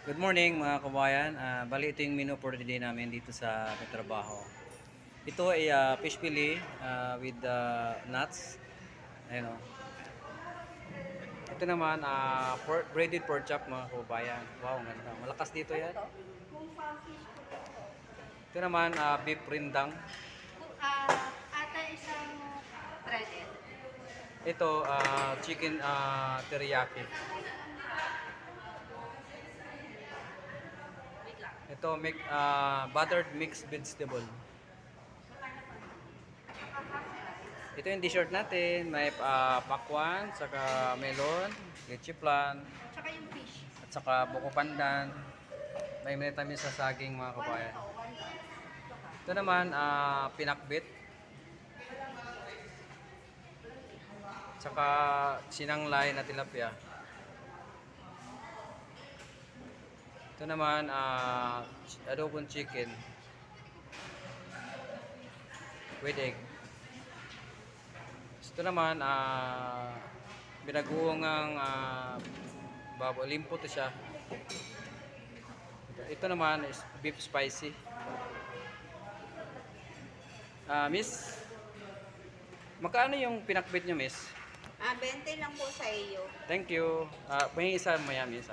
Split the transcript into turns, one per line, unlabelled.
Good morning mga kabayan. Bali ito yung menu for today namin dito sa trabaho. Ito ay fish fillet with nuts. Ayun o. Ito naman breaded pork chop mga kabayan. Wow, ang ganda. Malakas dito yan. Ito naman beef rindang.
Ata isang breaded.
Ito chicken teriyaki.
Wait lang.
Ito buttered mixed vegetable. Ito yung dessert natin. May pakwan, saka melon, leche flan,
Tsaka yung fish.
at saka buko pandan. May minitamis sa saging mga kabayan. Ito naman pinakbit. Tsaka sinanglay na tilapia. Ito naman adobong chicken with egg. Ito naman binaguong ang baboy. Limpo to siya. Ito naman is beef spicy. Miss, magkano yung pinakbit nyo, miss?
20 lang po sa iyo.
Thank you. May isa mo yan, miss.